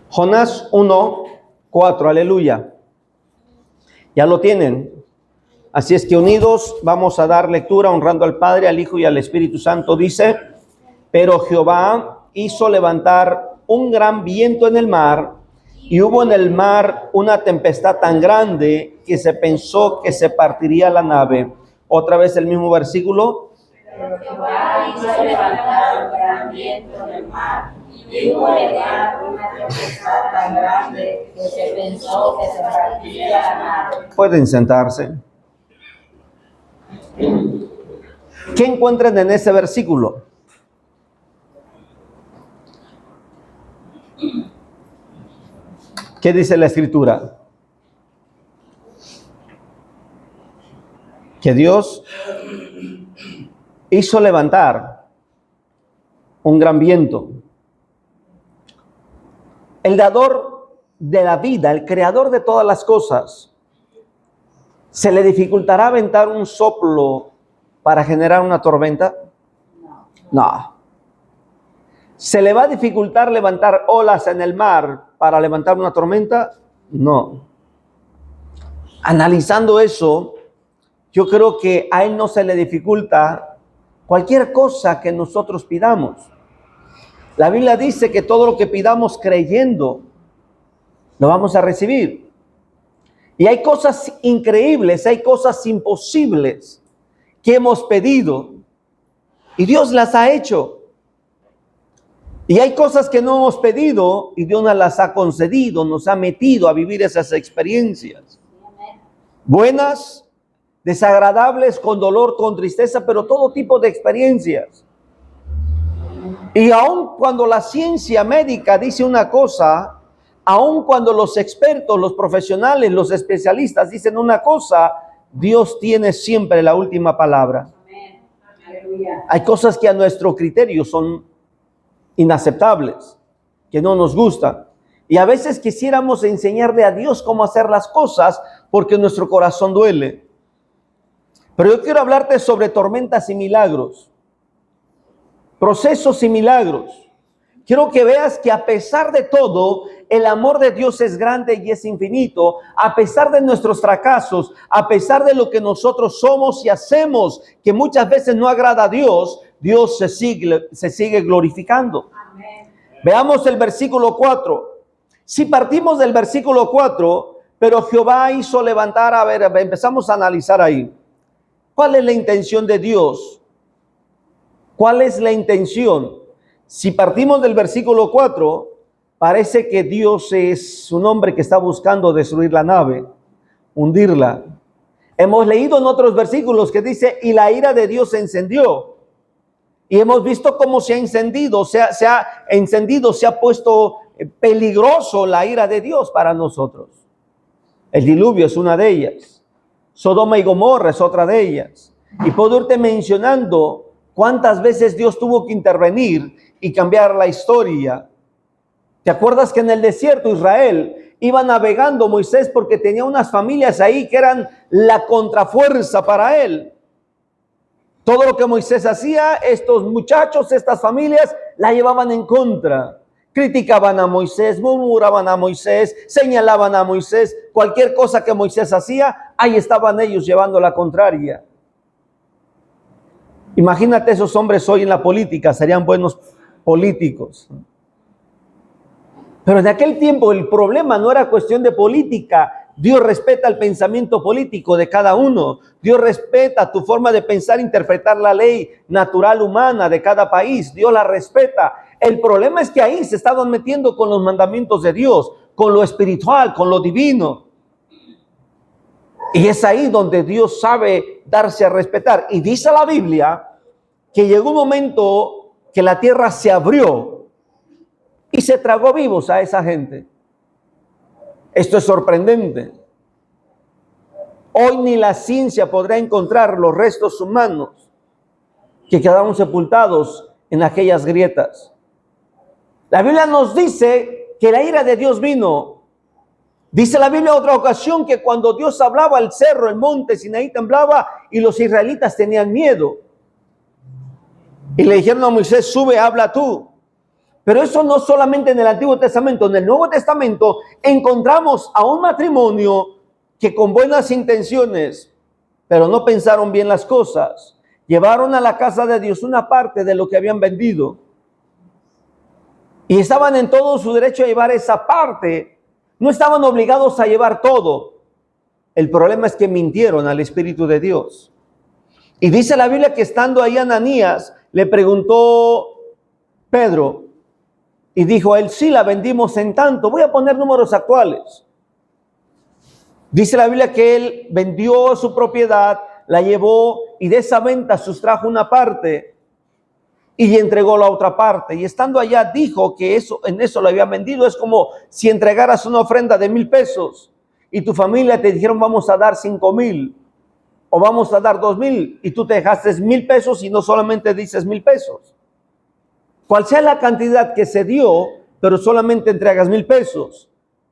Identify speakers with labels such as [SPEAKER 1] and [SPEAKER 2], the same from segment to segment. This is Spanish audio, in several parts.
[SPEAKER 1] Jonás 1:4, aleluya. Ya lo tienen. Así es que unidos vamos a dar lectura honrando al Padre, al Hijo y al Espíritu Santo. Dice, pero Jehová hizo levantar un gran viento en el mar, y hubo en el mar una tempestad tan grande que se pensó que se partiría la nave. Otra vez el mismo versículo.
[SPEAKER 2] Pero Jehová hizo levantar un gran viento en el mar, y hubo en el mar una tempestad tan grande que se pensó que se partiría la nave.
[SPEAKER 1] Pueden sentarse. ¿Qué encuentran en ese versículo? ¿Qué dice la Escritura? Que Dios hizo levantar un gran viento. El dador de la vida, el creador de todas las cosas, ¿se le dificultará aventar un soplo para generar una tormenta? No. ¿Se le va a dificultar levantar olas en el mar para levantar una tormenta? No. Analizando eso, yo creo que a él no se le dificulta cualquier cosa que nosotros pidamos. La Biblia dice que todo lo que pidamos creyendo, lo vamos a recibir. Y hay cosas increíbles, hay cosas imposibles que hemos pedido y Dios las ha hecho. Y hay cosas que no hemos pedido y Dios nos las ha concedido, nos ha metido a vivir esas experiencias. Buenas, desagradables, con dolor, con tristeza, pero todo tipo de experiencias. Y aun cuando la ciencia médica dice una cosa, aun cuando los expertos, los profesionales, los especialistas dicen una cosa, Dios tiene siempre la última palabra. Hay cosas que a nuestro criterio son inaceptables, que no nos gustan. Y a veces quisiéramos enseñarle a Dios cómo hacer las cosas porque nuestro corazón duele. Pero yo quiero hablarte sobre tormentas y milagros, procesos y milagros. Quiero que veas que a pesar de todo, el amor de Dios es grande y es infinito. A pesar de nuestros fracasos, a pesar de lo que nosotros somos y hacemos, que muchas veces no agrada a Dios, Dios se sigue glorificando. Amén. Veamos el versículo 4. Si partimos del versículo 4, pero Jehová hizo levantar, empezamos a analizar ahí. ¿Cuál es la intención de Dios? ¿Cuál es la intención? Si partimos del versículo 4, parece que Dios es un hombre que está buscando destruir la nave, hundirla. Hemos leído en otros versículos que dice, y la ira de Dios se encendió. Y hemos visto cómo se ha encendido, se ha puesto peligroso la ira de Dios para nosotros. El diluvio es una de ellas. Sodoma y Gomorra es otra de ellas. Y puedo irte mencionando cuántas veces Dios tuvo que intervenir y cambiar la historia. ¿Te acuerdas que en el desierto Israel iba navegando Moisés porque tenía unas familias ahí que eran la contrafuerza para él? Todo lo que Moisés hacía, estos muchachos, estas familias, la llevaban en contra. Criticaban a Moisés, murmuraban a Moisés, señalaban a Moisés. Cualquier cosa que Moisés hacía, ahí estaban ellos llevando la contraria. Imagínate esos hombres hoy en la política, serían buenos políticos. Pero en aquel tiempo el problema no era cuestión de política. Dios respeta el pensamiento político de cada uno. Dios respeta tu forma de pensar, interpretar la ley natural humana de cada país. Dios la respeta. El problema es que ahí se estaban metiendo con los mandamientos de Dios, con lo espiritual, con lo divino. Y es ahí donde Dios sabe darse a respetar. Y dice la Biblia que llegó un momento que la tierra se abrió y se tragó vivos a esa gente. Esto es sorprendente. Hoy ni la ciencia podrá encontrar los restos humanos que quedaron sepultados en aquellas grietas. La Biblia nos dice que la ira de Dios vino. Dice la Biblia en otra ocasión que cuando Dios hablaba, el cerro, el monte Sinaí temblaba y los israelitas tenían miedo. Y le dijeron a Moisés, sube, habla tú. Pero eso no solamente en el Antiguo Testamento, en el Nuevo Testamento encontramos a un matrimonio que con buenas intenciones, pero no pensaron bien las cosas, llevaron a la casa de Dios una parte de lo que habían vendido. Y estaban en todo su derecho a llevar esa parte. No estaban obligados a llevar todo. El problema es que mintieron al Espíritu de Dios. Y dice la Biblia que estando ahí Ananías, le preguntó Pedro, y dijo él, sí, la vendimos en tanto. Voy a poner números actuales. Dice la Biblia que él vendió su propiedad, la llevó y de esa venta sustrajo una parte y entregó la otra parte. Y estando allá dijo que en eso lo había vendido. Es como si entregaras una ofrenda de 1,000 pesos y tu familia te dijeron vamos a dar 5,000 o vamos a dar 2,000 y tú te dejaste 1,000 pesos y no solamente dices 1,000 pesos. Cual sea la cantidad que se dio, pero solamente entregas 1,000 pesos.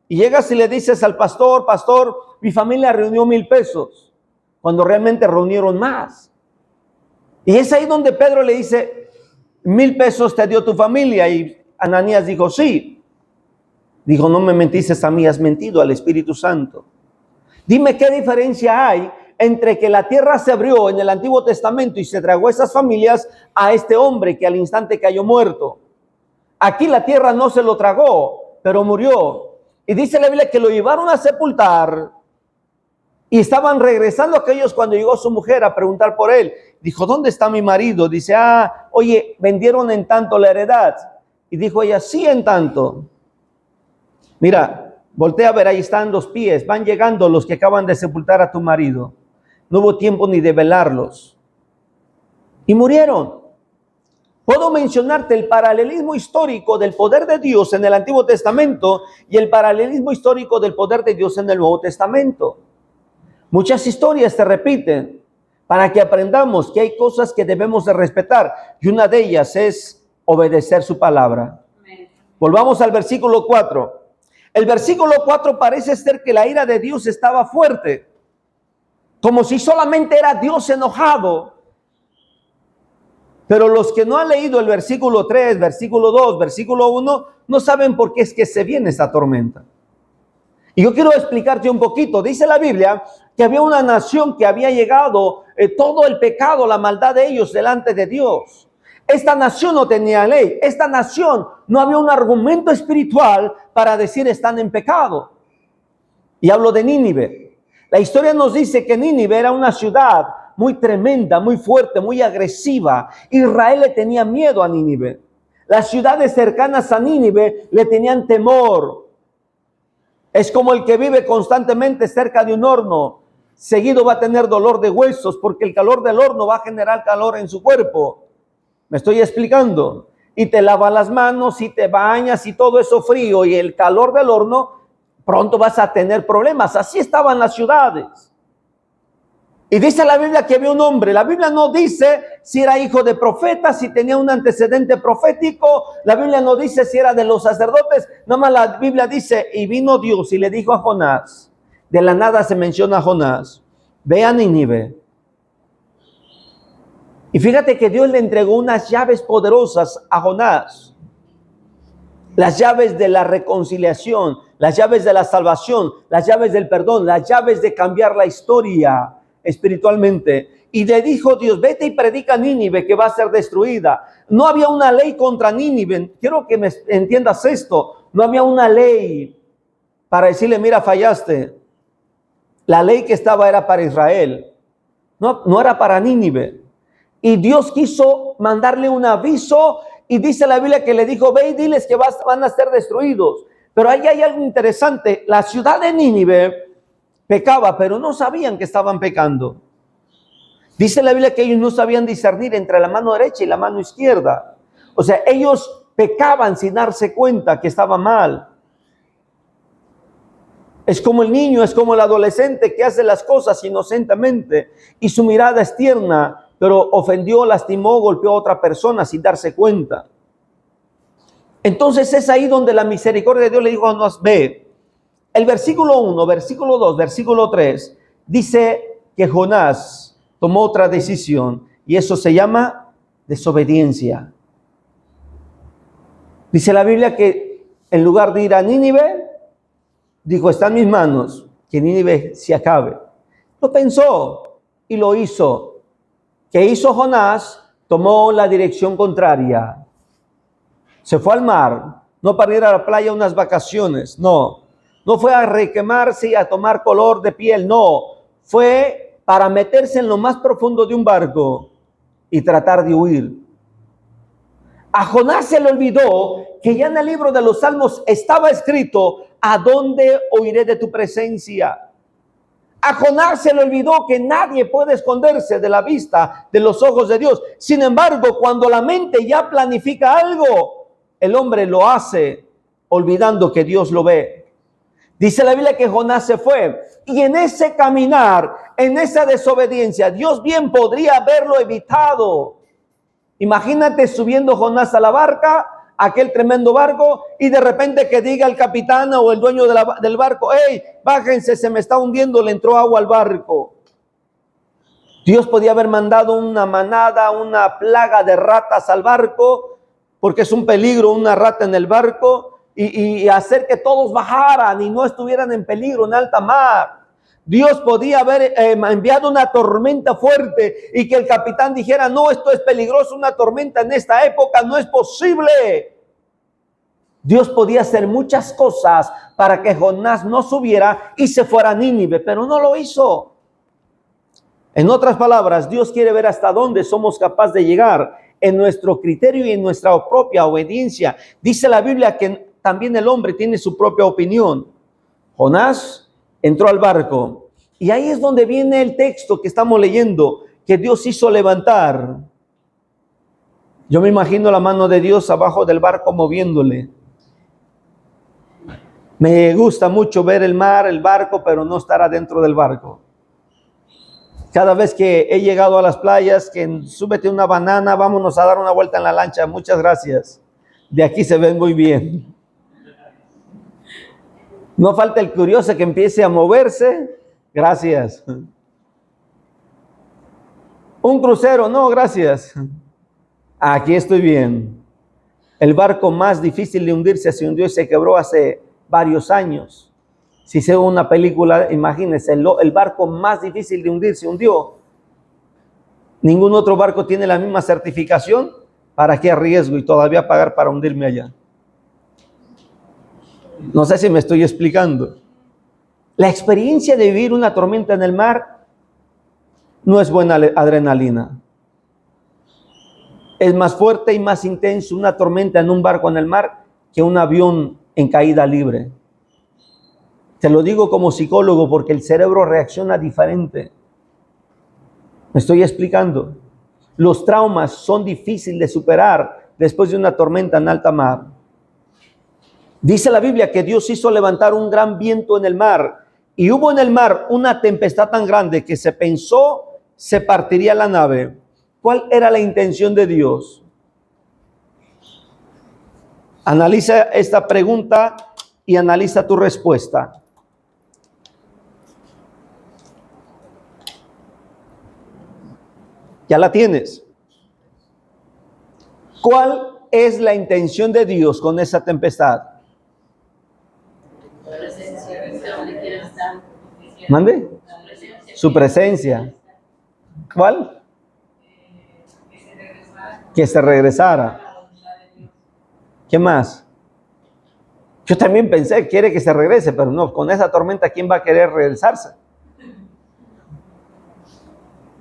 [SPEAKER 1] Y llegas y le dices al pastor, pastor, mi familia reunió 1,000 pesos, cuando realmente reunieron más. Y es ahí donde Pedro le dice, 1,000 pesos te dio tu familia. Y Ananías dijo, sí. Dijo, no me mentiste a mí, has mentido al Espíritu Santo. Dime qué diferencia hay entre que la tierra se abrió en el Antiguo Testamento y se tragó esas familias a este hombre que al instante cayó muerto. Aquí la tierra no se lo tragó, pero murió. Y dice la Biblia que lo llevaron a sepultar y estaban regresando aquellos cuando llegó su mujer a preguntar por él. Dijo, ¿dónde está mi marido? Dice, oye, vendieron en tanto la heredad. Y dijo ella, sí, en tanto. Mira, voltea a ver, ahí están los pies, van llegando los que acaban de sepultar a tu marido. No hubo tiempo ni de velarlos. Y murieron. Puedo mencionarte el paralelismo histórico del poder de Dios en el Antiguo Testamento y el paralelismo histórico del poder de Dios en el Nuevo Testamento. Muchas historias se repiten para que aprendamos que hay cosas que debemos de respetar y una de ellas es obedecer su palabra. Volvamos al versículo 4. El versículo 4 parece ser que la ira de Dios estaba fuerte, como si solamente era Dios enojado. Pero los que no han leído el versículo 3, versículo 2, versículo 1, no saben por qué es que se viene esta tormenta. Y yo quiero explicarte un poquito. Dice la Biblia que había una nación que había llegado todo el pecado, la maldad de ellos delante de Dios. Esta nación no tenía ley. Esta nación no había un argumento espiritual para decir están en pecado. Y hablo de Nínive. La historia nos dice que Nínive era una ciudad muy tremenda, muy fuerte, muy agresiva. Israel le tenía miedo a Nínive. Las ciudades cercanas a Nínive le tenían temor. Es como el que vive constantemente cerca de un horno. Seguido va a tener dolor de huesos porque el calor del horno va a generar calor en su cuerpo. ¿Me estoy explicando? Y te lavas las manos y te bañas y todo eso frío y el calor del horno, pronto vas a tener problemas. Así estaban las ciudades. Y dice la Biblia que había un hombre. La Biblia no dice si era hijo de profeta, si tenía un antecedente profético. La Biblia no dice si era de los sacerdotes. Nada más la Biblia dice, y vino Dios y le dijo a Jonás. De la nada se menciona a Jonás. Ve a Nínive. Y fíjate que Dios le entregó unas llaves poderosas a Jonás. Las llaves de la reconciliación, las llaves de la salvación, las llaves del perdón, las llaves de cambiar la historia espiritualmente. Y le dijo Dios, vete y predica a Nínive que va a ser destruida. No había una ley contra Nínive. Quiero que me entiendas esto. No había una ley para decirle, mira, fallaste. La ley que estaba era para Israel. No era para Nínive. Y Dios quiso mandarle un aviso y dice la Biblia que le dijo, ve y diles que van a ser destruidos. Pero ahí hay algo interesante. La ciudad de Nínive pecaba, pero no sabían que estaban pecando. Dice la Biblia que ellos no sabían discernir entre la mano derecha y la mano izquierda. O sea, ellos pecaban sin darse cuenta que estaba mal. Es como el niño, es como el adolescente que hace las cosas inocentemente y su mirada es tierna, pero ofendió, lastimó, golpeó a otra persona sin darse cuenta. Entonces es ahí donde la misericordia de Dios le dijo a Jonás, ve. El versículo 1, versículo 2, versículo 3, dice que Jonás tomó otra decisión y eso se llama desobediencia. Dice la Biblia que en lugar de ir a Nínive, dijo, está en mis manos que Nínive se acabe. Lo pensó y lo hizo. ¿Qué hizo Jonás? Tomó la dirección contraria. Se fue al mar, no para ir a la playa unas vacaciones, no. No fue a requemarse y a tomar color de piel, no. Fue para meterse en lo más profundo de un barco y tratar de huir. A Jonás se le olvidó que ya en el libro de los Salmos estaba escrito, ¿a dónde huiré de tu presencia? A Jonás se le olvidó que nadie puede esconderse de la vista, de los ojos de Dios. Sin embargo, cuando la mente ya planifica algo, el hombre lo hace olvidando que Dios lo ve. Dice la Biblia que Jonás se fue y en ese caminar, en esa desobediencia, Dios bien podría haberlo evitado. Imagínate subiendo Jonás a la barca, aquel tremendo barco, y de repente que diga el capitán o el dueño del barco, hey, bájense, se me está hundiendo, le entró agua al barco. Dios podía haber mandado una manada, una plaga de ratas al barco, porque es un peligro una rata en el barco, y hacer que todos bajaran y no estuvieran en peligro en alta mar. Dios podía haber enviado una tormenta fuerte y que el capitán dijera, no, esto es peligroso, una tormenta en esta época no es posible. Dios podía hacer muchas cosas para que Jonás no subiera y se fuera a Nínive, pero no lo hizo. En otras palabras, Dios quiere ver hasta dónde somos capaces de llegar en nuestro criterio y en nuestra propia obediencia. Dice la Biblia que también el hombre tiene su propia opinión. Jonás entró al barco y ahí es donde viene el texto que estamos leyendo, que Dios hizo levantar. Yo me imagino la mano de Dios abajo del barco moviéndole. Me gusta mucho ver el mar, el barco, pero no estar adentro del barco. Cada vez que he llegado a las playas, que súbete una banana, vámonos a dar una vuelta en la lancha, muchas gracias. De aquí se ven muy bien. No falta el curioso que empiece a moverse, gracias. Un crucero, no, gracias. Aquí estoy bien. El barco más difícil de hundirse se hundió y se quebró hace varios años. Si se ve una película, imagínense, el barco más difícil de hundir se hundió. Ningún otro barco tiene la misma certificación. ¿Para qué arriesgo y todavía pagar para hundirme allá? No sé si me estoy explicando. La experiencia de vivir una tormenta en el mar no es buena adrenalina. Es más fuerte y más intenso una tormenta en un barco en el mar que un avión en caída libre. Te lo digo como psicólogo porque el cerebro reacciona diferente. ¿Me estoy explicando? Los traumas son difíciles de superar después de una tormenta en alta mar. Dice la Biblia que Dios hizo levantar un gran viento en el mar y hubo en el mar una tempestad tan grande que se pensó se partiría la nave. ¿Cuál era la intención de Dios? Analiza esta pregunta y analiza tu respuesta. Ya la tienes. ¿Cuál es la intención de Dios con esa tempestad? ¿Mande? Su presencia. ¿Cuál? Que se regresara. ¿Qué más? Yo también pensé, quiere que se regrese, pero no, con esa tormenta, ¿quién va a querer regresarse?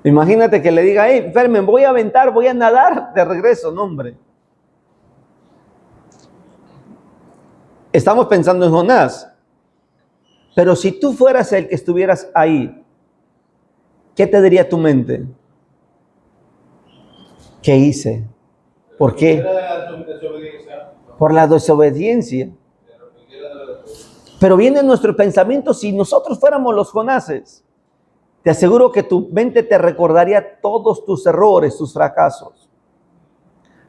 [SPEAKER 1] Imagínate que le diga, hey, Fermen, voy a aventar, voy a nadar de regreso. No, hombre. Estamos pensando en Jonás. Pero si tú fueras el que estuvieras ahí, ¿qué te diría tu mente? ¿Qué hice? ¿Por qué? Por la desobediencia. Pero viene nuestro pensamiento, si nosotros fuéramos los Jonases, te aseguro que tu mente te recordaría todos tus errores, tus fracasos.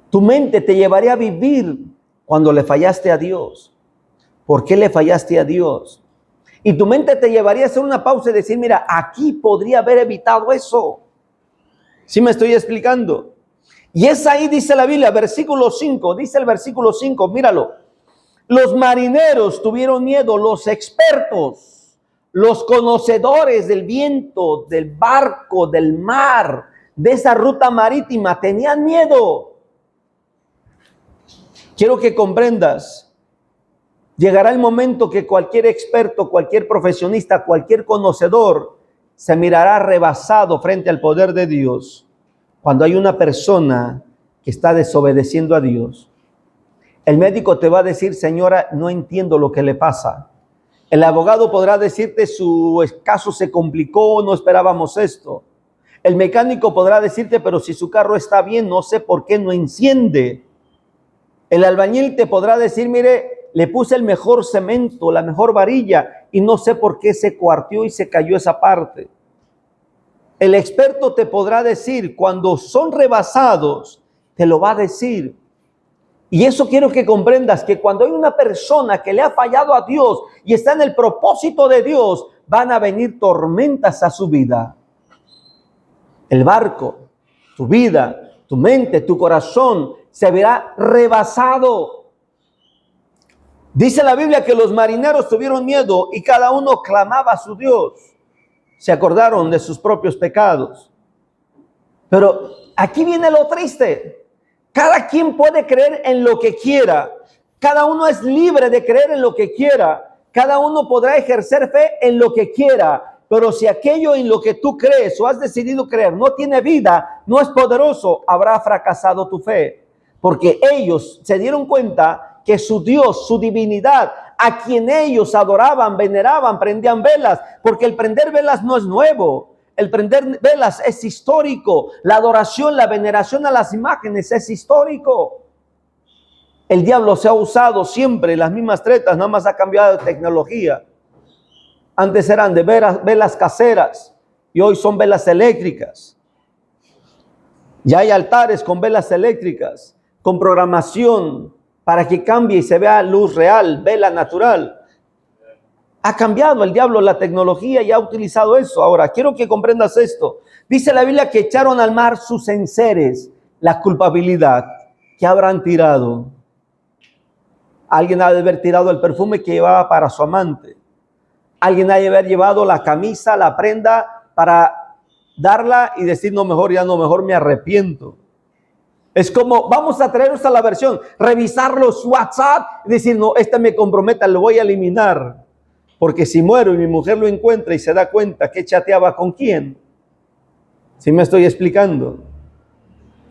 [SPEAKER 1] Tu mente te llevaría a vivir cuando le fallaste a Dios. ¿Por qué le fallaste a Dios? Y tu mente te llevaría a hacer una pausa y decir, mira, aquí podría haber evitado eso. ¿Sí me estoy explicando? Y es ahí, dice la Biblia, versículo 5, dice el versículo 5, míralo. Los marineros tuvieron miedo, los expertos, los conocedores del viento, del barco, del mar, de esa ruta marítima, tenían miedo. Quiero que comprendas, llegará el momento que cualquier experto, cualquier profesionista, cualquier conocedor se mirará rebasado frente al poder de Dios cuando hay una persona que está desobedeciendo a Dios. El médico te va a decir, señora, no entiendo lo que le pasa. El abogado podrá decirte, su caso se complicó, no esperábamos esto. El mecánico podrá decirte, pero si su carro está bien, no sé por qué no enciende. El albañil te podrá decir, mire, le puse el mejor cemento, la mejor varilla, y no sé por qué se cuarteó y se cayó esa parte. El experto te podrá decir, cuando son rebasados, te lo va a decir. Y eso quiero que comprendas, que cuando hay una persona que le ha fallado a Dios y está en el propósito de Dios, van a venir tormentas a su vida. El barco, tu vida, tu mente, tu corazón se verá rebasado. Dice la Biblia que los marineros tuvieron miedo y cada uno clamaba a su Dios. Se acordaron de sus propios pecados. Pero aquí viene lo triste. Cada quien puede creer en lo que quiera. Cada uno es libre de creer en lo que quiera. Cada uno podrá ejercer fe en lo que quiera. Pero si aquello en lo que tú crees o has decidido creer no tiene vida, no es poderoso, habrá fracasado tu fe. Porque ellos se dieron cuenta que su Dios, su divinidad, a quien ellos adoraban, veneraban, prendían velas, porque el prender velas no es nuevo. El prender velas es histórico. La adoración, la veneración a las imágenes es histórico. El diablo se ha usado siempre las mismas tretas, nada más ha cambiado de tecnología. Antes eran de velas caseras y hoy son velas eléctricas. Ya hay altares con velas eléctricas, con programación para que cambie y se vea luz real, vela natural. Ha cambiado el diablo la tecnología y ha utilizado eso. Ahora, quiero que comprendas esto. Dice la Biblia que echaron al mar sus enseres, la culpabilidad que habrán tirado. Alguien ha de haber tirado el perfume que llevaba para su amante. Alguien ha de haber llevado la camisa, la prenda para darla y decir, no, mejor ya no, mejor me arrepiento. Es como, vamos a traernos a la versión, revisar los WhatsApp y decir, no, me comprometa, lo voy a eliminar. Porque si muero y mi mujer lo encuentra y se da cuenta que chateaba con quién. ¿Sí me estoy explicando?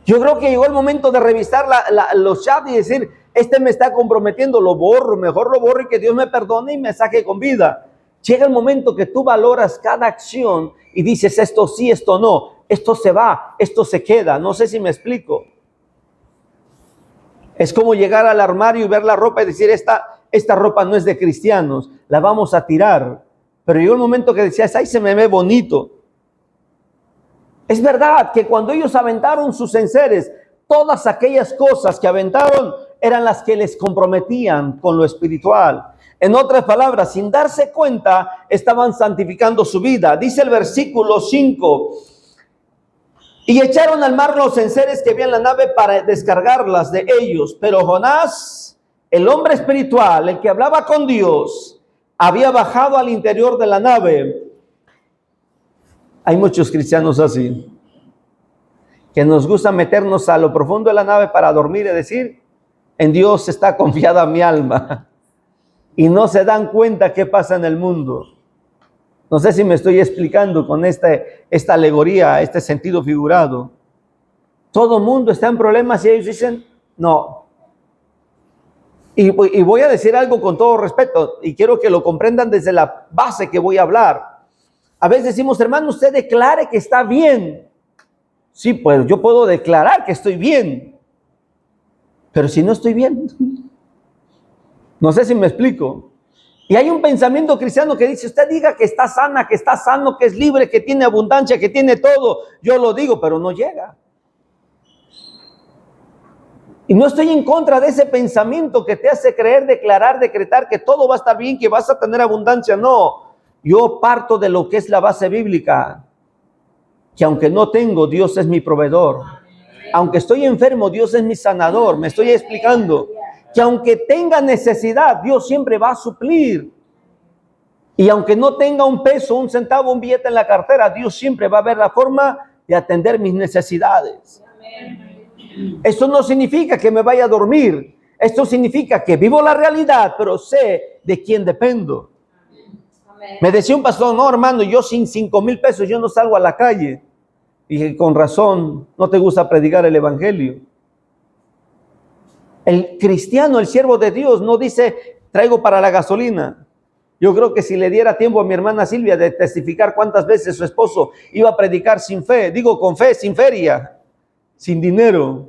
[SPEAKER 1] Yo creo que llegó el momento de revisar los chats y decir, me está comprometiendo, lo borro, mejor lo borro y que Dios me perdone y me saque con vida. Llega el momento que tú valoras cada acción y dices, esto sí, esto no, esto se va, esto se queda. No sé si me explico. Es como llegar al armario y ver la ropa y decir, esta ropa no es de cristianos, la vamos a tirar. Pero llegó el momento que decías, ay, se me ve bonito. Es verdad que cuando ellos aventaron sus enseres, todas aquellas cosas que aventaron eran las que les comprometían con lo espiritual. En otras palabras, sin darse cuenta, estaban santificando su vida. Dice el versículo 5, y echaron al mar los enseres que había en la nave para descargarlas de ellos. Pero Jonás, el hombre espiritual, el que hablaba con Dios, había bajado al interior de la nave. Hay muchos cristianos así, que nos gusta meternos a lo profundo de la nave para dormir y decir, en Dios está confiada mi alma. Y no se dan cuenta qué pasa en el mundo. No sé si me estoy explicando con esta alegoría, este sentido figurado. Todo el mundo está en problemas y ellos dicen, no. Y voy a decir algo con todo respeto y quiero que lo comprendan desde la base que voy a hablar. A veces decimos, hermano, usted declare que está bien. Sí, pues yo puedo declarar que estoy bien. Pero si no estoy bien, no sé si me explico. Y hay un pensamiento cristiano que dice, usted diga que está sana, que está sano, que es libre, que tiene abundancia, que tiene todo. Yo lo digo, pero no llega. Y no estoy en contra de ese pensamiento que te hace creer, declarar, decretar que todo va a estar bien, que vas a tener abundancia. No, yo parto de lo que es la base bíblica, que aunque no tengo, Dios es mi proveedor. Aunque estoy enfermo, Dios es mi sanador. Me estoy explicando que aunque tenga necesidad, Dios siempre va a suplir. Y aunque no tenga un peso, un centavo, un billete en la cartera, Dios siempre va a ver la forma de atender mis necesidades. Esto no significa que me vaya a dormir. Esto significa que vivo la realidad, pero sé de quién dependo. Me decía un pastor, no, hermano, yo sin 5,000 pesos yo no salgo a la calle. Dije, con razón, no te gusta predicar el evangelio. El cristiano, el siervo de Dios, no dice, traigo para la gasolina. Yo creo que si le diera tiempo a mi hermana Silvia de testificar cuántas veces su esposo iba a predicar sin fe, digo con fe, sin feria, sin dinero.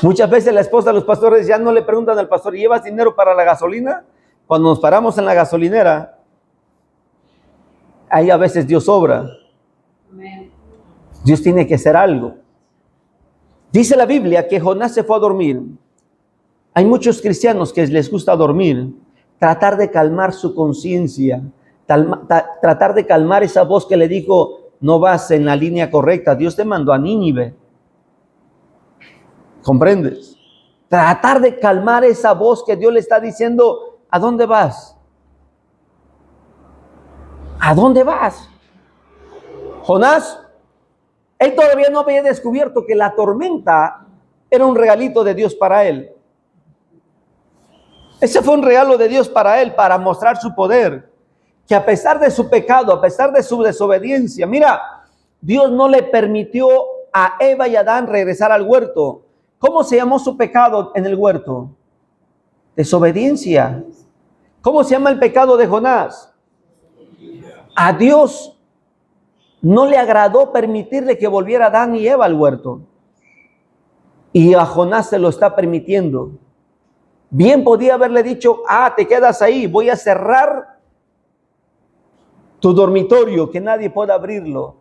[SPEAKER 1] Muchas veces la esposa de los pastores ya no le preguntan al pastor, ¿llevas dinero para la gasolina? Cuando nos paramos en la gasolinera, ahí a veces Dios obra. Dios tiene que hacer algo. Dice la Biblia que Jonás se fue a dormir. Hay muchos cristianos que les gusta dormir, tratar de calmar su conciencia, tratar de calmar esa voz que le dijo, no vas en la línea correcta, Dios te mandó a Nínive. ¿Comprendes? Tratar de calmar esa voz que Dios le está diciendo, ¿a dónde vas? ¿A dónde vas? Jonás, él todavía no había descubierto que la tormenta era un regalito de Dios para él. Ese fue un regalo de Dios para él, para mostrar su poder. Que a pesar de su pecado, a pesar de su desobediencia, mira, Dios no le permitió a Eva y Adán regresar al huerto. ¿Cómo se llamó su pecado en el huerto? Desobediencia. ¿Cómo se llama el pecado de Jonás? A Dios no le agradó permitirle que volviera Adán y Eva al huerto. Y a Jonás se lo está permitiendo. Bien podía haberle dicho, te quedas ahí, voy a cerrar tu dormitorio, que nadie pueda abrirlo.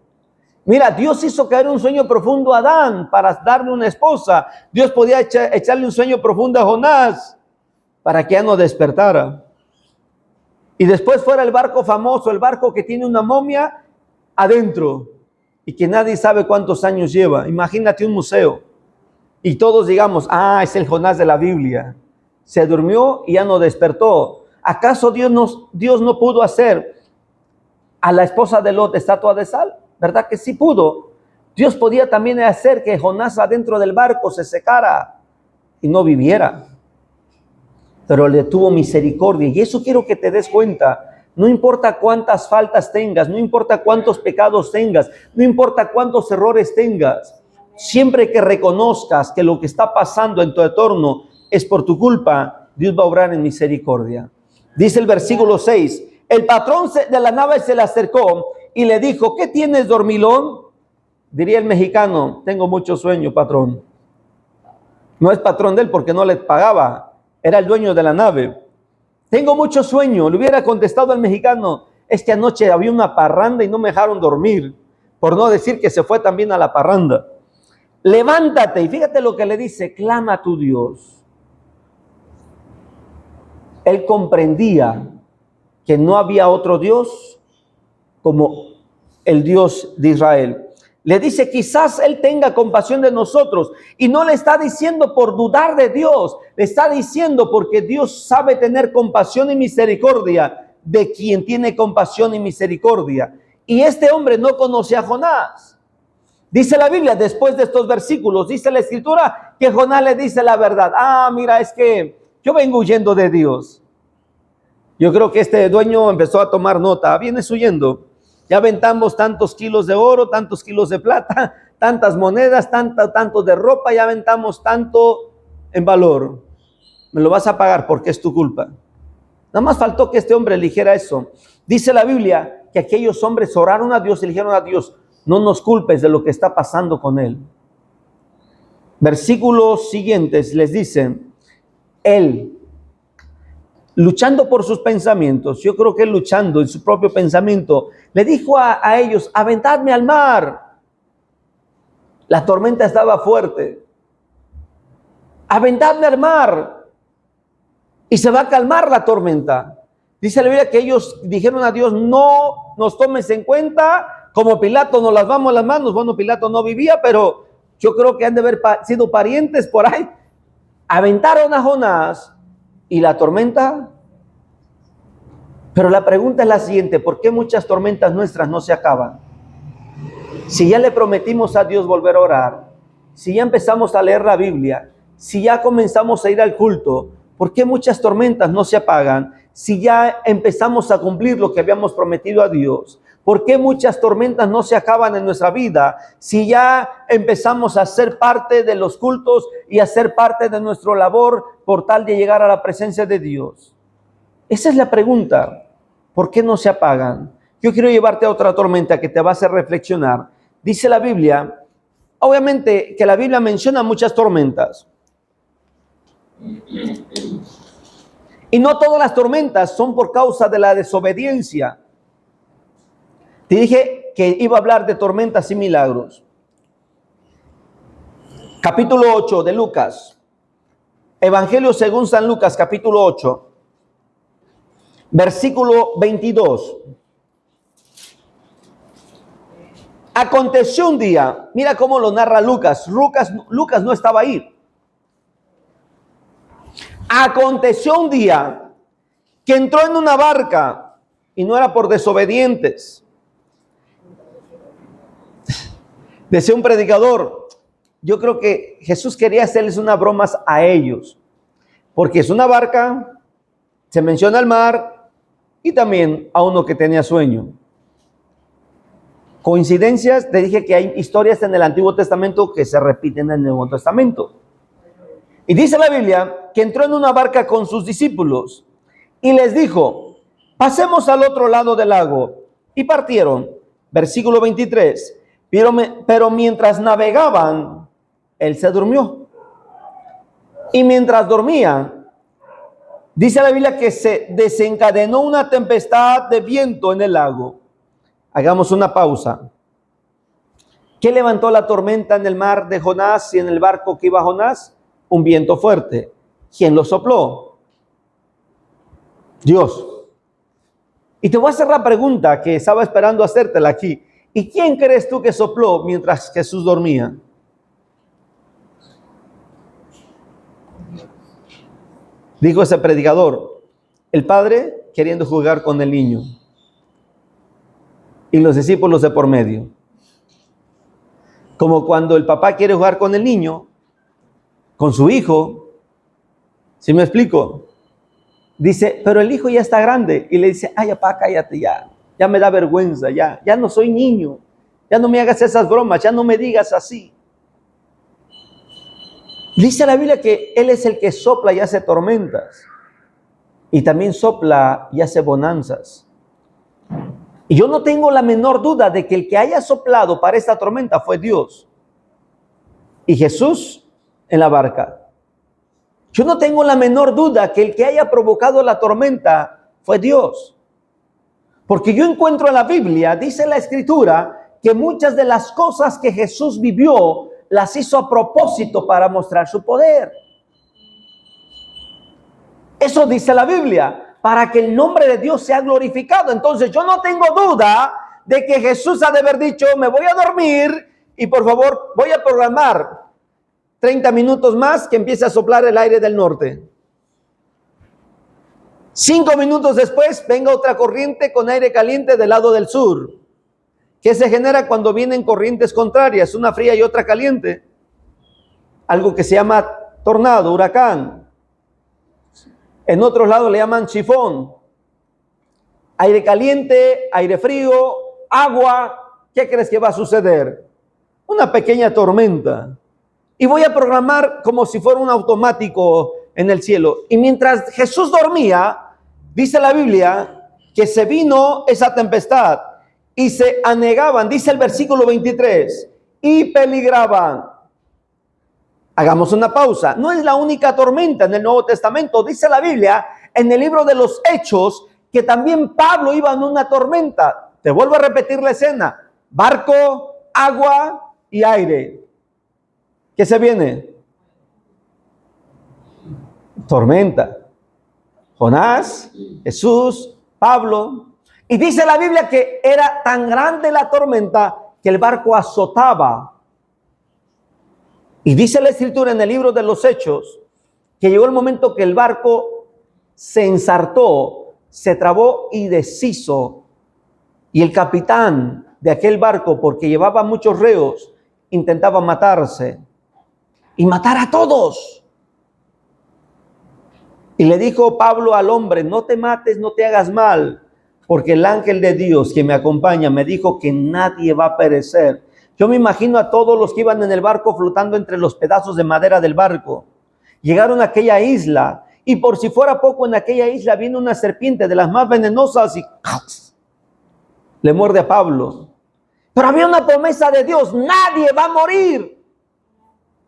[SPEAKER 1] Mira, Dios hizo caer un sueño profundo a Adán para darle una esposa. Dios podía echarle un sueño profundo a Jonás para que ya no despertara. Y después fuera el barco famoso, el barco que tiene una momia adentro y que nadie sabe cuántos años lleva. Imagínate un museo y todos digamos, es el Jonás de la Biblia. Se durmió y ya no despertó. ¿Acaso Dios no pudo hacer a la esposa de Lot estatua de sal? ¿Verdad que sí pudo? Dios podía también hacer que Jonás adentro del barco se secara y no viviera. Pero le tuvo misericordia. Y eso quiero que te des cuenta. No importa cuántas faltas tengas, no importa cuántos pecados tengas, no importa cuántos errores tengas. Siempre que reconozcas que lo que está pasando en tu entorno es por tu culpa, Dios va a obrar en misericordia. Dice el versículo 6, el patrón de la nave se le acercó y le dijo, ¿qué tienes, dormilón? Diría el mexicano, tengo mucho sueño, patrón. No es patrón de él porque no le pagaba, era el dueño de la nave. Tengo mucho sueño. Le hubiera contestado al mexicano, es que anoche había una parranda y no me dejaron dormir, por no decir que se fue también a la parranda. Levántate, y fíjate lo que le dice, clama a tu Dios. Él comprendía que no había otro Dios como el Dios de Israel. Le dice, quizás Él tenga compasión de nosotros. Y no le está diciendo por dudar de Dios. Le está diciendo porque Dios sabe tener compasión y misericordia de quien tiene compasión y misericordia. Y este hombre no conocía a Jonás. Dice la Biblia, después de estos versículos, dice la Escritura, que Jonás le dice la verdad. Mira, es que yo vengo huyendo de Dios. Yo creo que este dueño empezó a tomar nota. Vienes huyendo. Ya aventamos tantos kilos de oro, tantos kilos de plata, tantas monedas, tanto de ropa, ya aventamos tanto en valor. Me lo vas a pagar porque es tu culpa. Nada más faltó que este hombre eligiera eso. Dice la Biblia que aquellos hombres oraron a Dios y le dijeron a Dios, no nos culpes de lo que está pasando con él. Versículos siguientes les dicen, él, luchando por sus pensamientos, yo creo que él luchando en su propio pensamiento, le dijo a ellos, aventadme al mar. La tormenta estaba fuerte. aventadme al mar y se va a calmar la tormenta. Dice la Biblia que ellos dijeron a Dios, no nos tomes en cuenta, como Pilato nos las vamos a las manos. Bueno, Pilato no vivía, pero yo creo que han de haber sido parientes por ahí. Aventaron a Jonás y la tormenta. Pero la pregunta es la siguiente: ¿por qué muchas tormentas nuestras no se acaban? Si ya le prometimos a Dios volver a orar, si ya empezamos a leer la Biblia, si ya comenzamos a ir al culto, ¿por qué muchas tormentas no se apagan? Si ya empezamos a cumplir lo que habíamos prometido a Dios, ¿por qué muchas tormentas no se acaban en nuestra vida? Si ya empezamos a ser parte de los cultos y a ser parte de nuestra labor por tal de llegar a la presencia de Dios. Esa es la pregunta. ¿Por qué no se apagan? Yo quiero llevarte a otra tormenta que te va a hacer reflexionar. Dice la Biblia, obviamente que la Biblia menciona muchas tormentas. Y no todas las tormentas son por causa de la desobediencia. Te dije que iba a hablar de tormentas y milagros. Capítulo 8 de Lucas. Evangelio según San Lucas, capítulo 8. Versículo 22. Aconteció un día, mira cómo lo narra Lucas. Lucas no estaba ahí. Aconteció un día que entró en una barca y no era por desobedientes. Decía un predicador, yo creo que Jesús quería hacerles unas bromas a ellos, porque es una barca, se menciona el mar y también a uno que tenía sueño. Coincidencias, te dije que hay historias en el Antiguo Testamento que se repiten en el Nuevo Testamento. Y dice la Biblia que entró en una barca con sus discípulos y les dijo, pasemos al otro lado del lago. Y partieron. Versículo 23. Pero mientras navegaban, él se durmió. Y mientras dormía, dice la Biblia que se desencadenó una tempestad de viento en el lago. Hagamos una pausa. ¿Qué levantó la tormenta en el mar de Jonás y en el barco que iba Jonás? Un viento fuerte. ¿Quién lo sopló? Dios. Y te voy a hacer la pregunta que estaba esperando hacértela aquí. ¿Y quién crees tú que sopló mientras Jesús dormía? Dijo ese predicador, el padre queriendo jugar con el niño y los discípulos de por medio. Como cuando el papá quiere jugar con el niño, con su hijo. ¿Sí me explico? Dice, pero el hijo ya está grande. Y le dice, ay, papá, cállate ya. Ya me da vergüenza, ya no soy niño. Ya no me hagas esas bromas, ya no me digas así. Dice la Biblia que Él es el que sopla y hace tormentas. Y también sopla y hace bonanzas. Y yo no tengo la menor duda de que el que haya soplado para esta tormenta fue Dios. Y Jesús en la barca. Yo no tengo la menor duda que el que haya provocado la tormenta fue Dios. Porque yo encuentro en la Biblia, dice la Escritura, que muchas de las cosas que Jesús vivió, las hizo a propósito para mostrar su poder. Eso dice la Biblia, para que el nombre de Dios sea glorificado. Entonces yo no tengo duda de que Jesús ha de haber dicho, me voy a dormir y por favor voy a programar 30 minutos más que empiece a soplar el aire del norte. 5 minutos después venga otra corriente con aire caliente del lado del sur. ¿Qué se genera cuando vienen corrientes contrarias? Una fría y otra caliente. Algo que se llama tornado, huracán. En otros lados le llaman chifón. Aire caliente, aire frío, agua. ¿Qué crees que va a suceder? Una pequeña tormenta. Y voy a programar como si fuera un automático en el cielo. Y mientras Jesús dormía, dice la Biblia que se vino esa tempestad y se anegaban, dice el versículo 23, y peligraban. Hagamos una pausa. No es la única tormenta en el Nuevo Testamento. Dice la Biblia en el libro de los Hechos que también Pablo iba en una tormenta. Te vuelvo a repetir la escena. Barco, agua y aire. ¿Qué se viene? Tormenta. Jonás, Jesús, Pablo. Y dice la Biblia que era tan grande la tormenta que el barco azotaba. Y dice la Escritura en el libro de los Hechos que llegó el momento que el barco se ensartó, se trabó y deshizo. Y el capitán de aquel barco, porque llevaba muchos reos, intentaba matarse y matar a todos. Y le dijo Pablo al hombre: no te mates, no te hagas mal, porque el ángel de Dios que me acompaña me dijo que nadie va a perecer. Yo me imagino a todos los que iban en el barco flotando entre los pedazos de madera del barco. Llegaron a aquella isla y por si fuera poco, en aquella isla viene una serpiente de las más venenosas y le muerde a Pablo. Pero había una promesa de Dios: nadie va a morir.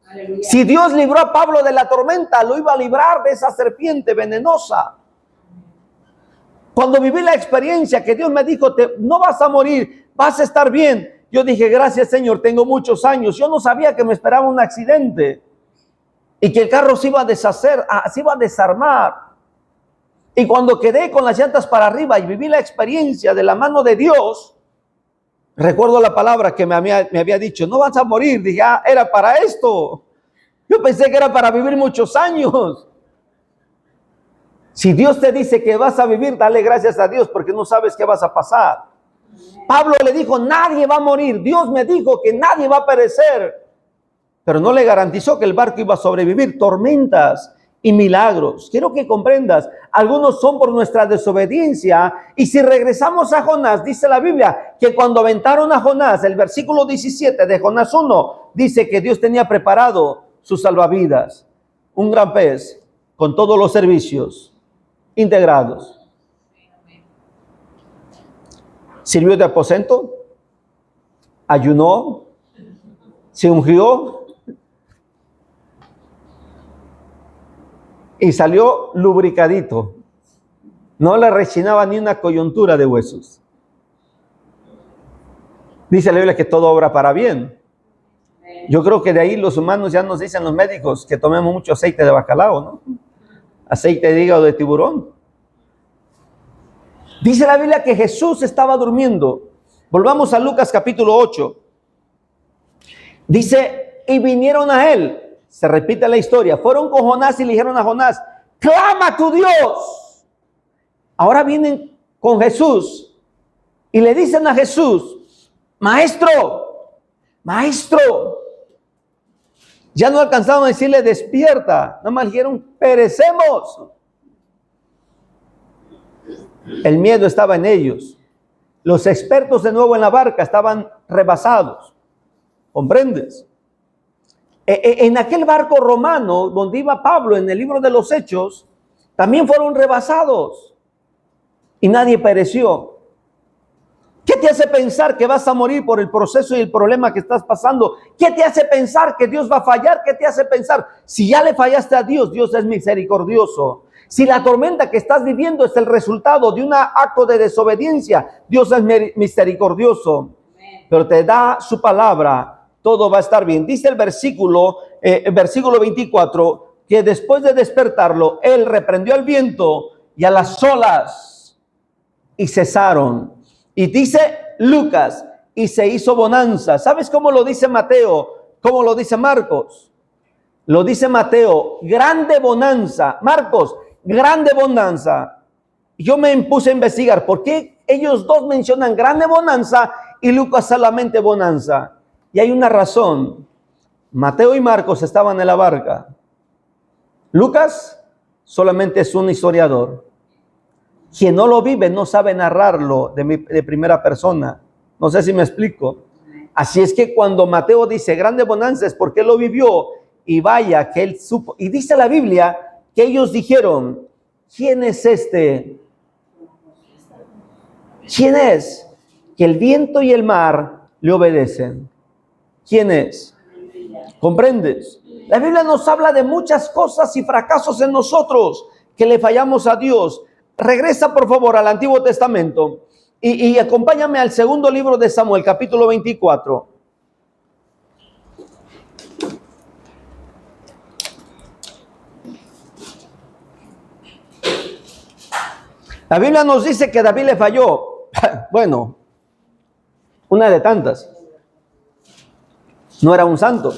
[SPEAKER 1] Aleluya. Si Dios libró a Pablo de la tormenta, lo iba a librar de esa serpiente venenosa. Cuando viví la experiencia que Dios me dijo: no vas a morir, vas a estar bien, yo dije: gracias, Señor, tengo muchos años. Yo no sabía que me esperaba un accidente y que el carro se iba a deshacer, se iba a desarmar. Y cuando quedé con las llantas para arriba y viví la experiencia de la mano de Dios, recuerdo la palabra que me había dicho: no vas a morir. Dije: era para esto. Yo pensé que era para vivir muchos años. Si Dios te dice que vas a vivir, dale gracias a Dios, porque no sabes qué vas a pasar. Pablo le dijo: nadie va a morir. Dios me dijo que nadie va a perecer. Pero no le garantizó que el barco iba a sobrevivir tormentas y milagros. Quiero que comprendas, algunos son por nuestra desobediencia. Y si regresamos a Jonás, dice la Biblia que cuando aventaron a Jonás, el versículo 17 de Jonás 1, dice que Dios tenía preparado sus salvavidas, un gran pez con todos los servicios integrados. Sirvió de aposento, ayunó, se ungió y salió lubricadito. No le rechinaba ni una coyuntura de huesos. Dice la Biblia que todo obra para bien. Yo creo que de ahí los humanos ya nos dicen, los médicos, que tomemos mucho aceite de bacalao, ¿no? Aceite de hígado de tiburón. Dice la Biblia que Jesús estaba durmiendo. Volvamos a Lucas capítulo 8. Dice: y vinieron a él. Se repite la historia. Fueron con Jonás y le dijeron a Jonás: clama a tu Dios. Ahora vienen con Jesús y le dicen a Jesús: maestro, maestro. Ya no alcanzaron a decirle despierta, nada más dijeron: perecemos. El miedo estaba en ellos. Los expertos de nuevo en la barca estaban rebasados. ¿Comprendes? En aquel barco romano donde iba Pablo en el libro de los Hechos, también fueron rebasados y nadie pereció. ¿Qué te hace pensar que vas a morir por el proceso y el problema que estás pasando? ¿Qué te hace pensar que Dios va a fallar? ¿Qué te hace pensar? Si ya le fallaste a Dios, Dios es misericordioso. Si la tormenta que estás viviendo es el resultado de un acto de desobediencia, Dios es misericordioso. Pero te da su palabra, todo va a estar bien. Dice el versículo 24, que después de despertarlo, él reprendió al viento y a las olas y cesaron. Y dice Lucas: y se hizo bonanza. ¿Sabes cómo lo dice Mateo? ¿Cómo lo dice Marcos? Lo dice Mateo: grande bonanza. Marcos: grande bonanza. Yo me puse a investigar por qué ellos dos mencionan grande bonanza y Lucas solamente bonanza. Y hay una razón. Mateo y Marcos estaban en la barca. Lucas solamente es un historiador. Quien no lo vive no sabe narrarlo de primera persona. No sé si me explico. Así es que cuando Mateo dice grande bonanza es porque él lo vivió y vaya que él supo. Y dice la Biblia que ellos dijeron: ¿quién es este? ¿Quién es? Que el viento y el mar le obedecen. ¿Quién es? ¿Comprendes? La Biblia nos habla de muchas cosas y fracasos en nosotros que le fallamos a Dios. Regresa por favor al Antiguo Testamento y acompáñame al segundo libro de Samuel, capítulo 24. La Biblia nos dice que David le falló. Bueno, una de tantas. No era un santo.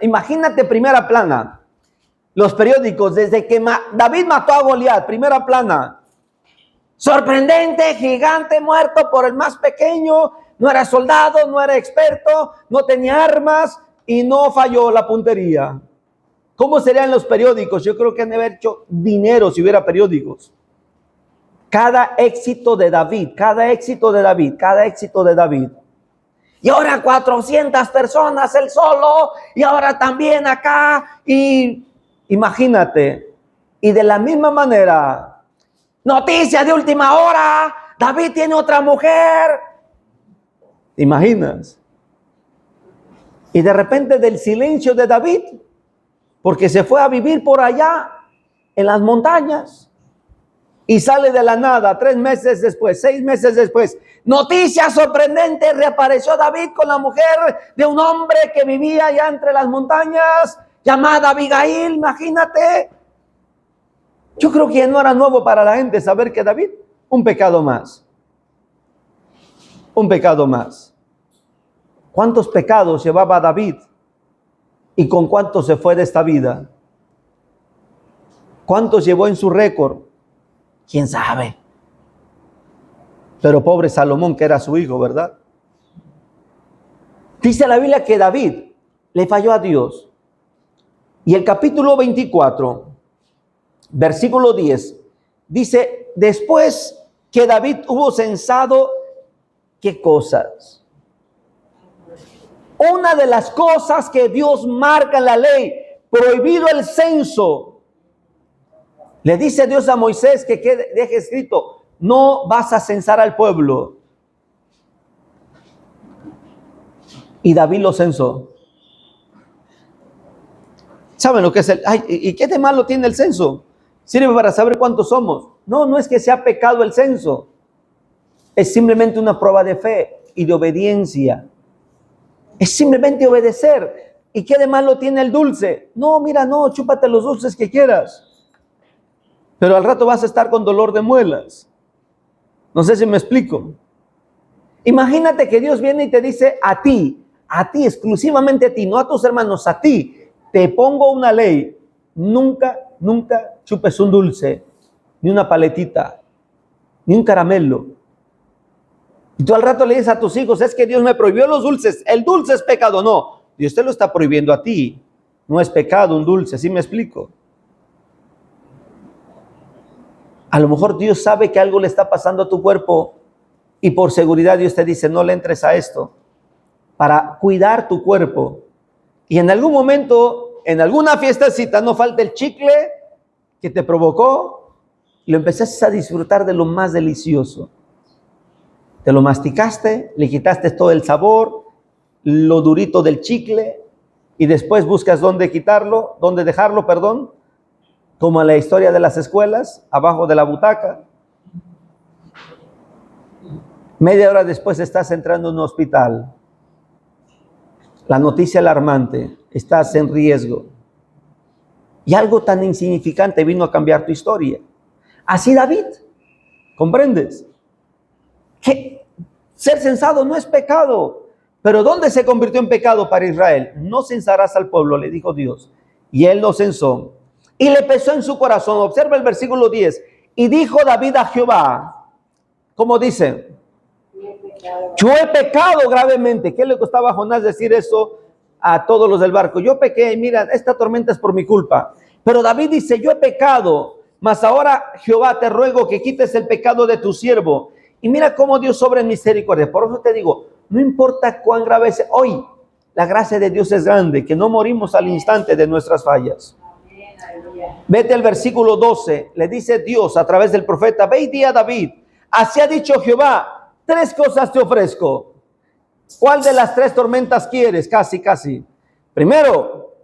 [SPEAKER 1] Imagínate, primera plana. Los periódicos, desde que David mató a Goliat, primera plana. Sorprendente, gigante muerto por el más pequeño. No era soldado, no era experto, no tenía armas y no falló la puntería. ¿Cómo serían los periódicos? Yo creo que han de haber hecho dinero si hubiera periódicos. Cada éxito de David, cada éxito de David, cada éxito de David. Y ahora 400 personas él solo, y ahora también acá, y imagínate. Y de la misma manera, noticia de última hora, David tiene otra mujer. ¿Te imaginas? Y de repente del silencio de David, porque se fue a vivir por allá, en las montañas, y sale de la nada, 3 meses después, 6 meses después, noticia sorprendente, reapareció David con la mujer de un hombre que vivía allá entre las montañas, llamada Abigail, imagínate. Yo creo que no era nuevo para la gente saber que David, un pecado más. Un pecado más. ¿Cuántos pecados llevaba David? ¿Y con cuántos se fue de esta vida? ¿Cuántos llevó en su récord? ¿Quién sabe? Pero pobre Salomón, que era su hijo, ¿verdad? Dice la Biblia que David le falló a Dios. Y el capítulo 24, versículo 10, dice, después que David hubo censado, ¿qué cosas? Una de las cosas que Dios marca en la ley, prohibido el censo. Le dice Dios a Moisés que deje escrito, no vas a censar al pueblo. Y David lo censó. ¿Saben lo que es ¿y qué de malo tiene el censo? Sirve para saber cuántos somos. No, no es que sea pecado el censo. Es simplemente una prueba de fe y de obediencia. Es simplemente obedecer. ¿Y qué de malo tiene el dulce? No, mira, no, chúpate los dulces que quieras. Pero al rato vas a estar con dolor de muelas. No sé si me explico. Imagínate que Dios viene y te dice a ti, exclusivamente a ti, no a tus hermanos, a ti, te pongo una ley. Nunca chupes un dulce, ni una paletita, ni un caramelo. Y tú al rato le dices a tus hijos, es que Dios me prohibió los dulces. El dulce es pecado. No, Dios te lo está prohibiendo a ti. No es pecado un dulce, ¿sí me explico? A lo mejor Dios sabe que algo le está pasando a tu cuerpo y por seguridad Dios te dice, no le entres a esto, para cuidar tu cuerpo. Y en algún momento, en alguna fiestecita, no falta el chicle que te provocó y lo empezaste a disfrutar de lo más delicioso. Te lo masticaste, le quitaste todo el sabor, lo durito del chicle y después buscas dónde dejarlo, como en la historia de las escuelas, abajo de la butaca. Media hora después estás entrando en un hospital. La noticia alarmante, estás en riesgo. Y algo tan insignificante vino a cambiar tu historia. Así David, ¿comprendes? Que ser censado no es pecado. Pero ¿dónde se convirtió en pecado para Israel? No censarás al pueblo, le dijo Dios. Y él lo censó. Y le pesó en su corazón. Observa el versículo 10. Y dijo David a Jehová, ¿cómo dice? Yo he pecado gravemente. ¿Qué le costaba a Jonás decir eso a todos los del barco? Yo pequé, mira, esta tormenta es por mi culpa. Pero David dice, yo he pecado, mas ahora Jehová te ruego que quites el pecado de tu siervo. Y mira cómo Dios obra en misericordia. Por eso te digo, no importa cuán grave sea, hoy la gracia de Dios es grande, que no morimos al instante de nuestras fallas. Vete al versículo 12, le dice Dios a través del profeta, ve y di a David, así ha dicho Jehová, 3 cosas te ofrezco. ¿Cuál de las 3 tormentas quieres? Casi. Primero,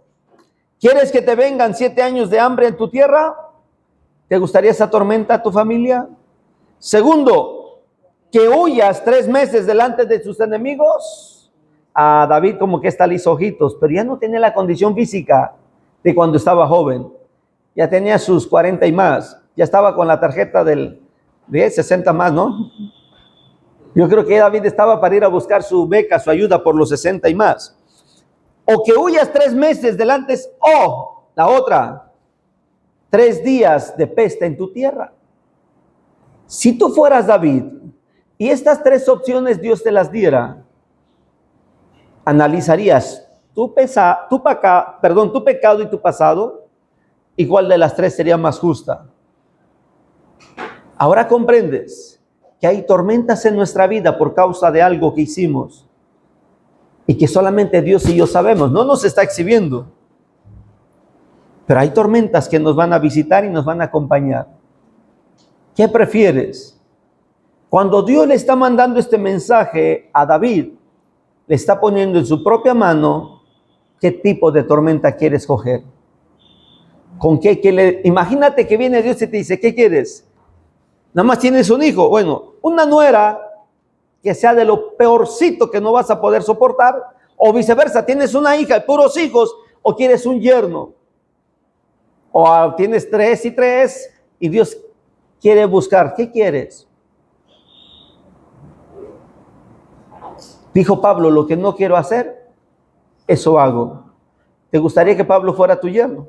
[SPEAKER 1] ¿quieres que te vengan 7 años de hambre en tu tierra? ¿Te gustaría esa tormenta a tu familia? Segundo, que huyas 3 meses delante de sus enemigos. A David como que está le hizo ojitos, pero ya no tenía la condición física de cuando estaba joven. Ya tenía sus 40 y más. ya estaba con la tarjeta de 60 más, ¿no? Yo creo que David estaba para ir a buscar su beca, su ayuda por los 60 y más. O que huyas 3 meses delante, o la otra, 3 días de peste en tu tierra. Si tú fueras David y estas 3 opciones Dios te las diera, analizarías tu pecado y tu pasado, y cuál de las 3 sería más justa. Ahora comprendes que hay tormentas en nuestra vida por causa de algo que hicimos y que solamente Dios y yo sabemos, no nos está exhibiendo. Pero hay tormentas que nos van a visitar y nos van a acompañar. ¿Qué prefieres? Cuando Dios le está mandando este mensaje a David, le está poniendo en su propia mano qué tipo de tormenta quiere escoger. ¿Con qué? Imagínate que viene Dios y te dice, ¿qué quieres? Nada más tienes un hijo. Bueno, una nuera que sea de lo peorcito que no vas a poder soportar, o viceversa, tienes una hija y puros hijos, o quieres un yerno, o tienes 3 y 3, y Dios quiere buscar, ¿qué quieres? Dijo Pablo, lo que no quiero hacer, eso hago. ¿Te gustaría que Pablo fuera tu yerno?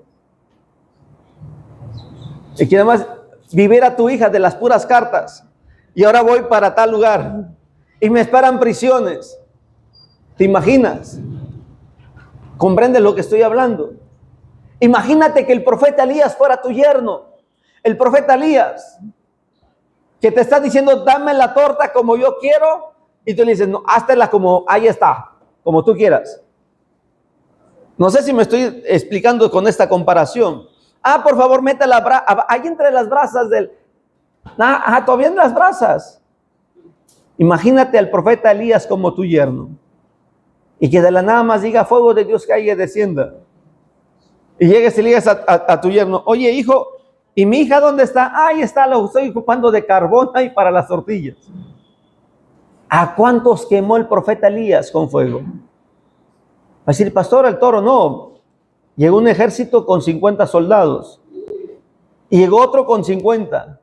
[SPEAKER 1] Y que además viviera tu hija de las puras cartas, y ahora voy para tal lugar, y me esperan prisiones. ¿Te imaginas? ¿Comprendes lo que estoy hablando? Imagínate que el profeta Elías fuera tu yerno. El profeta Elías, que te está diciendo, dame la torta como yo quiero, y tú le dices, no, háztela como, ahí está, como tú quieras. No sé si me estoy explicando con esta comparación. Por favor, métela ahí entre las brasas todavía en las brasas. Imagínate al profeta Elías como tu yerno, y que de la nada más diga, fuego de Dios caiga y descienda. Y llegues y le digas a tu yerno, oye hijo, ¿y mi hija dónde está? Ahí está, lo estoy ocupando de carbón ahí para las tortillas. ¿A cuántos quemó el profeta Elías con fuego? Va a decir, pastor, el toro, no. Llegó un ejército con 50 soldados, y llegó otro con 50,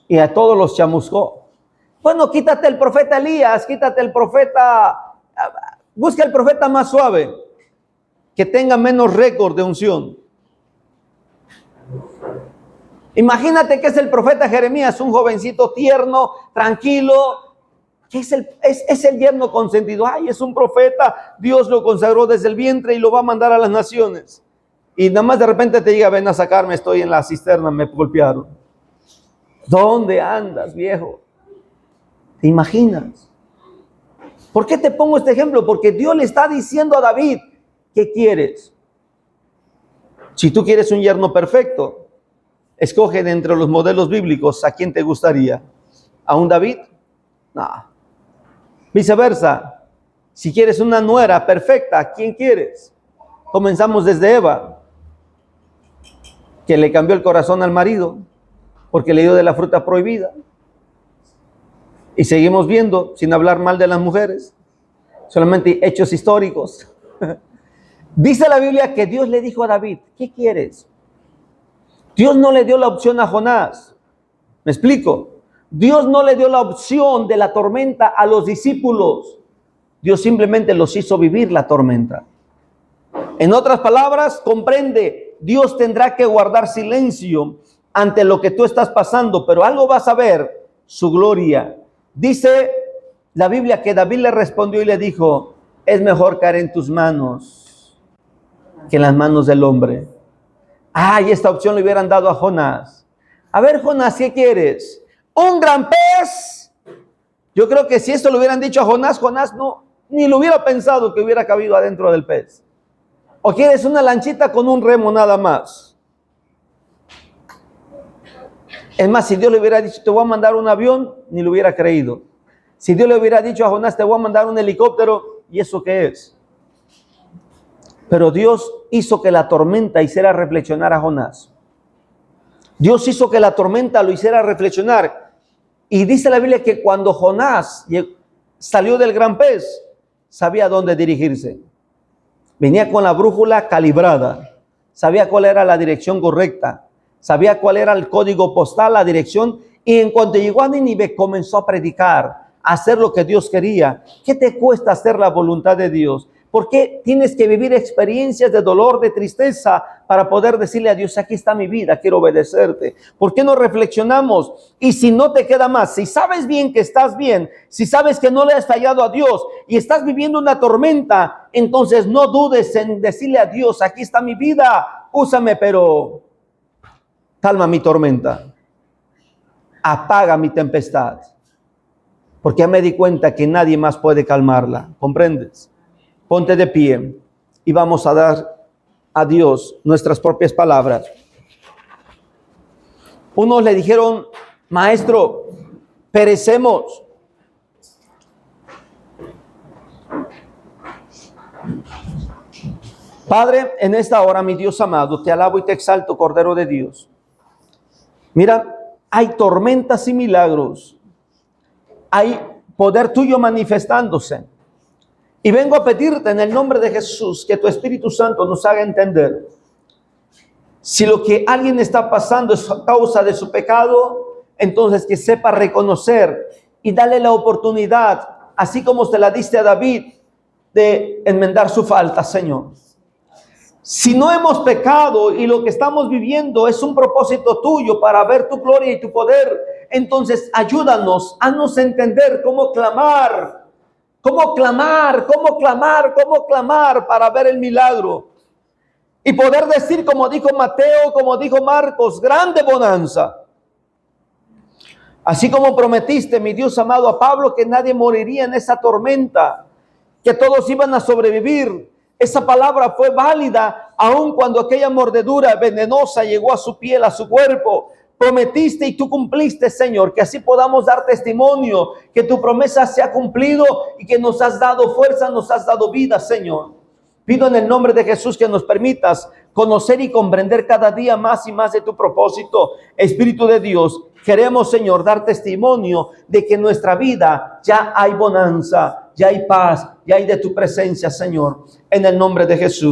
[SPEAKER 1] y a todos los chamuscó. Bueno, quítate el profeta Elías, quítate el profeta, busca el profeta más suave, que tenga menos récord de unción. Imagínate que es el profeta Jeremías, un jovencito tierno, tranquilo, que es el yerno consentido. Es un profeta, Dios lo consagró desde el vientre y lo va a mandar a las naciones. Y nada más de repente te diga, ven a sacarme, estoy en la cisterna, me golpearon. ¿Dónde andas, viejo? ¿Te imaginas? ¿Por qué te pongo este ejemplo? Porque Dios le está diciendo a David, ¿qué quieres? Si tú quieres un yerno perfecto, escoge de entre los modelos bíblicos a quién te gustaría. ¿A un David? No. Viceversa, si quieres una nuera perfecta, ¿a quién quieres? Comenzamos desde Eva, que le cambió el corazón al marido porque le dio de la fruta prohibida. Y seguimos viendo, sin hablar mal de las mujeres, solamente hechos históricos. Dice la Biblia que Dios le dijo a David, ¿qué quieres? Dios no le dio la opción a Jonás. ¿Me explico? Dios no le dio la opción de la tormenta a los discípulos. Dios simplemente los hizo vivir la tormenta. En otras palabras, comprende, Dios tendrá que guardar silencio ante lo que tú estás pasando, pero algo vas a ver, su gloria. Dice la Biblia que David le respondió y le dijo, es mejor caer en tus manos que en las manos del hombre. Y esta opción le hubieran dado a Jonás. A ver, Jonás, ¿qué quieres? ¿Un gran pez? Yo creo que si esto lo hubieran dicho a Jonás, Jonás no, ni lo hubiera pensado que hubiera cabido adentro del pez. ¿O quieres una lanchita con un remo nada más? Es más, si Dios le hubiera dicho, te voy a mandar un avión, ni lo hubiera creído. Si Dios le hubiera dicho a Jonás, te voy a mandar un helicóptero, ¿y eso qué es? Pero Dios hizo que la tormenta hiciera reflexionar a Jonás. Dios hizo que la tormenta lo hiciera reflexionar. Y dice la Biblia que cuando Jonás salió del gran pez, sabía dónde dirigirse. Venía con la brújula calibrada. Sabía cuál era la dirección correcta. sabía cuál era el código postal, la dirección, y en cuanto llegó a Nínive comenzó a predicar, a hacer lo que Dios quería. ¿Qué te cuesta hacer la voluntad de Dios? ¿Por qué tienes que vivir experiencias de dolor, de tristeza, para poder decirle a Dios, aquí está mi vida, quiero obedecerte? ¿Por qué no reflexionamos? Y si no te queda más, si sabes bien que estás bien, si sabes que no le has fallado a Dios y estás viviendo una tormenta, entonces no dudes en decirle a Dios, aquí está mi vida, úsame, pero calma mi tormenta, apaga mi tempestad, porque ya me di cuenta que nadie más puede calmarla, ¿comprendes? Ponte de pie y vamos a dar a Dios nuestras propias palabras. Unos le dijeron, maestro, perecemos. Padre, en esta hora, mi Dios amado, te alabo y te exalto, Cordero de Dios. Mira, hay tormentas y milagros. Hay poder tuyo manifestándose. Y vengo a pedirte en el nombre de Jesús que tu Espíritu Santo nos haga entender. Si lo que alguien está pasando es a causa de su pecado, entonces que sepa reconocer y darle la oportunidad, así como te la diste a David, de enmendar su falta, Señor. Si no hemos pecado y lo que estamos viviendo es un propósito tuyo para ver tu gloria y tu poder, entonces ayúdanos, haznos entender cómo clamar para ver el milagro. Y poder decir, como dijo Mateo, como dijo Marcos, grande bonanza. Así como prometiste, mi Dios amado, a Pablo, que nadie moriría en esa tormenta, que todos iban a sobrevivir. Esa palabra fue válida aun cuando aquella mordedura venenosa llegó a su piel, a su cuerpo. Prometiste y tú cumpliste, Señor, que así podamos dar testimonio, que tu promesa se ha cumplido y que nos has dado fuerza, nos has dado vida, Señor. Pido en el nombre de Jesús que nos permitas conocer y comprender cada día más y más de tu propósito. Espíritu de Dios, queremos, Señor, dar testimonio de que en nuestra vida ya hay bonanza, ya hay paz, ya hay de tu presencia, Señor, en el nombre de Jesús.